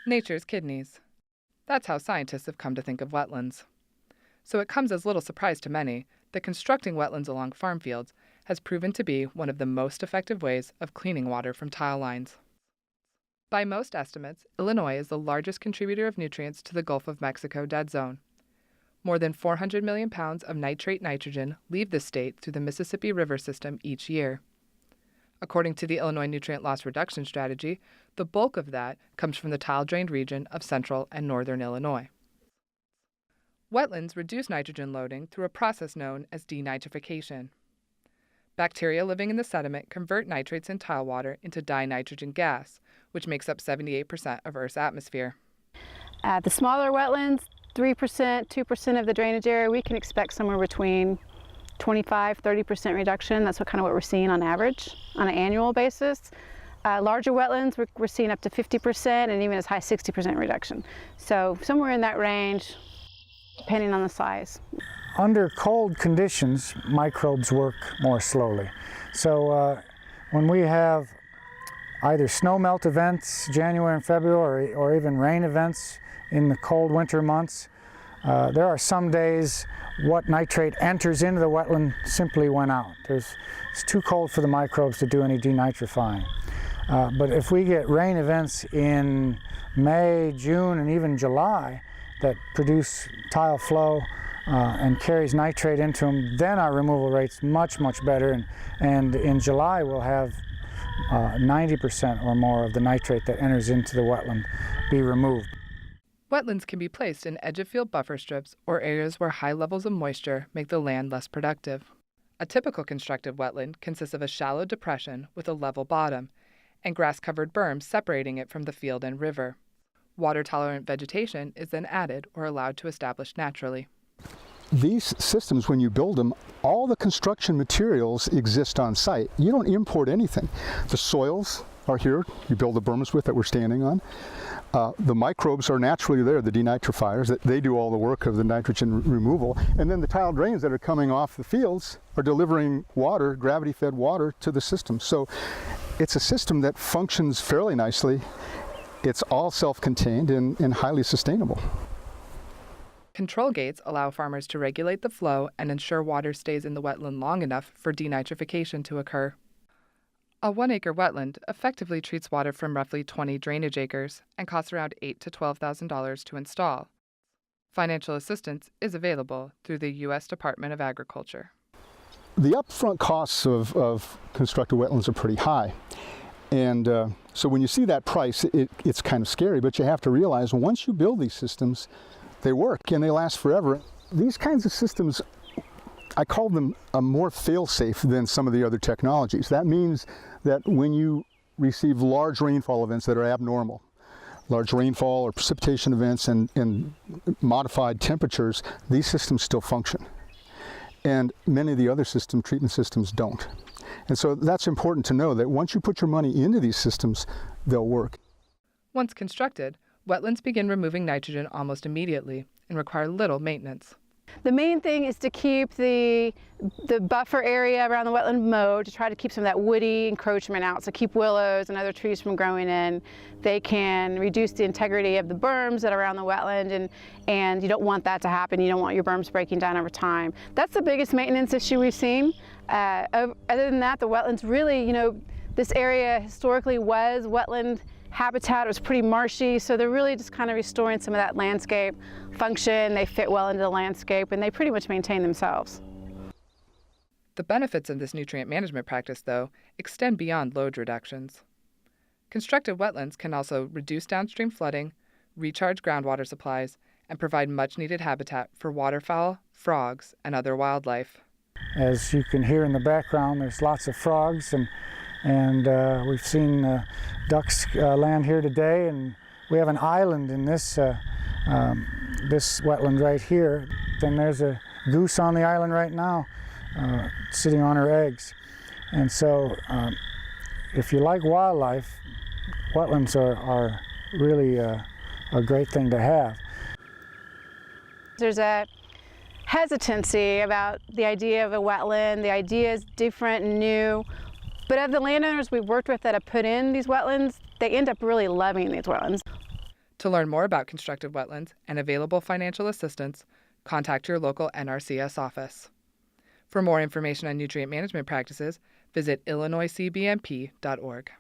Nature's kidneys. That's how scientists have come to think of wetlands. So it comes as little surprise to many that constructing wetlands along farm fields has proven to be one of the most effective ways of cleaning water from tile lines. By most estimates, Illinois is the largest contributor of nutrients to the Gulf of Mexico dead zone. More than 400 million pounds of nitrate nitrogen leave the state through the Mississippi River system each year. According to the Illinois Nutrient Loss Reduction Strategy, the bulk of that comes from the tile-drained region of central and northern Illinois. Wetlands reduce nitrogen loading through a process known as denitrification. Bacteria living in the sediment convert nitrates in tile water into dinitrogen gas, which makes up 78% of Earth's atmosphere. At the smaller wetlands, 3%, 2% of the drainage area, we can expect somewhere between 25–30% reduction. That's what we're seeing on average on an annual basis. Larger wetlands, we're seeing up to 50% and even as high as 60% reduction. So somewhere in that range, depending on the size. Under cold conditions, microbes work more slowly. So when we have either snow melt events, January and February, or even rain events in the cold winter months, there are some days what nitrate enters into the wetland simply went out. It's too cold for the microbes to do any denitrifying. But if we get rain events in May, June, and even July that produce tile flow and carries nitrate into them, then our removal rate's much, much better. And in July we'll have 90% or more of the nitrate that enters into the wetland be removed. Wetlands can be placed in edge-of-field buffer strips or areas where high levels of moisture make the land less productive. A typical constructed wetland consists of a shallow depression with a level bottom and grass-covered berms separating it from the field and river. Water-tolerant vegetation is then added or allowed to establish naturally. These systems, when you build them, all the construction materials exist on site. You don't import anything. The soils are here, you build the berms with that we're standing on. The microbes are naturally there, the denitrifiers, they do all the work of the nitrogen removal. And then the tile drains that are coming off the fields are delivering water, gravity-fed water, to the system. So it's a system that functions fairly nicely. It's all self-contained and highly sustainable. Control gates allow farmers to regulate the flow and ensure water stays in the wetland long enough for denitrification to occur. A 1-acre wetland effectively treats water from roughly 20 drainage acres and costs around $8,000 to $12,000 to install. Financial assistance is available through the U.S. Department of Agriculture. The upfront costs of constructed wetlands are pretty high. And so when you see that price, it's kind of scary, but you have to realize once you build these systems, they work and they last forever. These kinds of systems, I call them a more fail-safe than some of the other technologies. That means that when you receive large rainfall events that are abnormal, large rainfall or precipitation events and modified temperatures, these systems still function. And many of the other treatment systems don't. And so that's important to know that once you put your money into these systems, they'll work. Once constructed, wetlands begin removing nitrogen almost immediately and require little maintenance. The main thing is to keep the buffer area around the wetland mowed, to try to keep some of that woody encroachment out, so keep willows and other trees from growing in. They can reduce the integrity of the berms that are around the wetland, and you don't want that to happen. You don't want your berms breaking down over time. That's the biggest maintenance issue we've seen. Other than that, the wetlands really, this area historically was wetland habitat. It was pretty marshy, so they're really just kind of restoring some of that landscape function. They fit well into the landscape, and they pretty much maintain themselves. The benefits of this nutrient management practice, though, extend beyond load reductions. Constructed wetlands can also reduce downstream flooding, recharge groundwater supplies, and provide much-needed habitat for waterfowl, frogs, and other wildlife. As you can hear in the background, there's lots of frogs, and we've seen ducks land here today, and we have an island in this this wetland right here. Then there's a goose on the island right now, sitting on her eggs. And so if you like wildlife, wetlands are really a great thing to have. There's a hesitancy about the idea of a wetland. The idea is different and new, But of the landowners we've worked with that have put in these wetlands, they end up really loving these wetlands. To learn more about constructed wetlands and available financial assistance, contact your local NRCS office. For more information on nutrient management practices, visit illinoiscbmp.org.